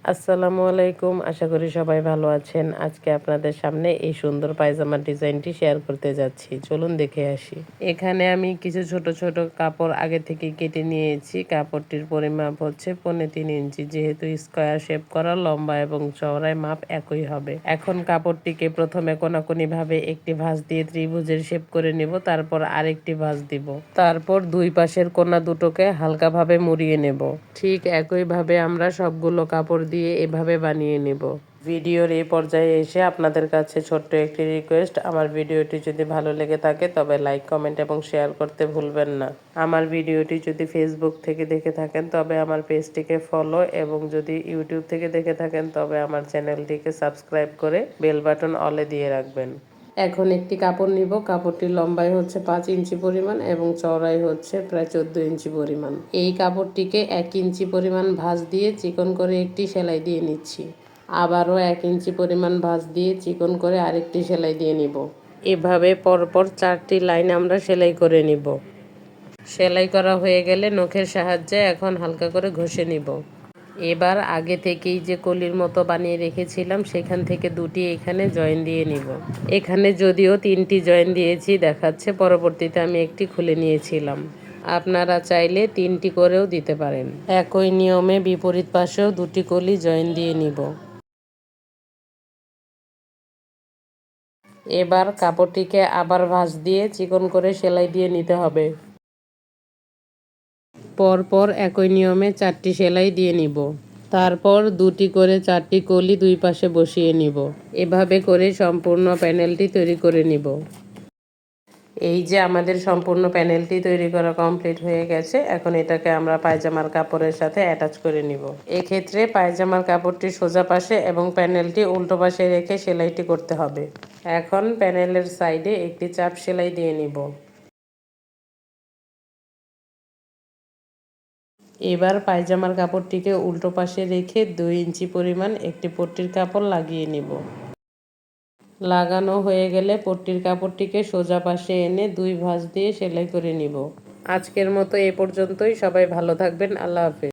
আসসালামু আলাইকুম, আশা করি সবাই ভালো আছেন। আজকে আপনাদের সামনে এই সুন্দর পায়জামার ডিজাইনটি শেয়ার করতে যাচ্ছি, চলুন দেখে আসি। এখানে আমি কিছু ছোট ছোট কাপড় আগে থেকে কেটে নিয়েছি। কাপড়টির পরিমাপ হচ্ছে 3.5 ইঞ্চি, যেহেতু স্কোয়ার শেপ করা, লম্বা এবং চওড়ায় মাপ একই হবে। এখন কাপড়টিকে প্রথমে কোনাকুনি ভাবে একটি ভাঁজ দিয়ে ত্রিভুজের শেপ করে নেব, তারপর আরেকটি ভাঁজ দিব, তারপর দুই পাশের কোনা দুটোকে হালকাভাবে মুড়িয়ে নেব। ঠিক একইভাবে আমরা সবগুলো কাপড় দিয়ে এভাবে বানিয়ে নেব। ভিডিওর এই পর্যায়ে এসে আপনাদের কাছে ছোট্ট একটি রিকোয়েস্ট, আমার ভিডিওটি যদি ভালো লেগে থাকে তবে লাইক, কমেন্ট এবং শেয়ার করতে ভুলবেন না। আমার ভিডিওটি যদি ফেসবুক থেকে দেখে থাকেন তবে আমার পেজটিকে ফলো, এবং যদি ইউটিউব থেকে দেখে থাকেন তবে আমার চ্যানেলটিকে সাবস্ক্রাইব করে বেল বাটন অলে দিয়ে রাখবেন। এখন একটি কাপড় নিব। কাপড়টির লম্বাই হচ্ছে 5 ইঞ্চি পরিমাণ এবং চওড়াই হচ্ছে প্রায় 14 ইঞ্চি পরিমাণ। এই কাপড়টিকে 1 ইঞ্চি পরিমাণ ভাঁজ দিয়ে চিকন করে একটি সেলাই দিয়ে নিচ্ছি। আবারও 1 ইঞ্চি পরিমাণ ভাঁজ দিয়ে চিকন করে আরেকটি সেলাই দিয়ে নিব। এভাবে পরপর 4টি লাইন আমরা সেলাই করে নিব। সেলাই করা হয়ে গেলে নখের সাহায্যে এখন হালকা করে ঘষে নিব। এবার আগে থেকেই যে কলির মতো বানিয়ে রেখেছিলাম সেখান থেকে দুটি এখানে জয়েন দিয়ে নিব। এখানে যদিও 3টি জয়েন দিয়েছি দেখাচ্ছে, পরবর্তীতে আমি একটি খুলে নিয়েছিলাম। আপনারা চাইলে 3টি করেও দিতে পারেন। একই নিয়মে বিপরীত পাশেও 2টি কলি জয়েন দিয়ে নিব। এবার কাপড়টিকে আবার ভাঁজ দিয়ে চিকন করে সেলাই দিয়ে নিতে হবে। পরপর একই নিয়মে 4টি সেলাই দিয়ে নিব। তারপর 2টি করে 4টি কলি দুই পাশে বসিয়ে নিব। এভাবে করে সম্পূর্ণ প্যানেলটি তৈরি করে নিব। এই যে আমাদের সম্পূর্ণ প্যানেলটি তৈরি করা কমপ্লিট হয়ে গেছে। এখন এটাকে আমরা পায়জামার কাপড়ের সাথে অ্যাটাচ করে নিব। এক্ষেত্রে পায়জামার কাপড়টি সোজা পাশে এবং প্যানেলটি উল্টো পাশে রেখে সেলাইটি করতে হবে। এখন প্যানেলের সাইডে একটি চাপ সেলাই দিয়ে নিব। এবার পায়জামার কাপড়টিকে উল্টো পাশে রেখে 2 ইঞ্চি পরিমাণ একটি পট্টির কাপড় লাগিয়ে নিব। লাগানো হয়ে গেলে পট্টির কাপড়টিকে সোজা পাশে এনে 2 ভাঁজ দিয়ে সেলাই করে নিব। আজকের মতো এ পর্যন্তই। সবাই ভালো থাকবেন। আল্লাহ হাফেজ।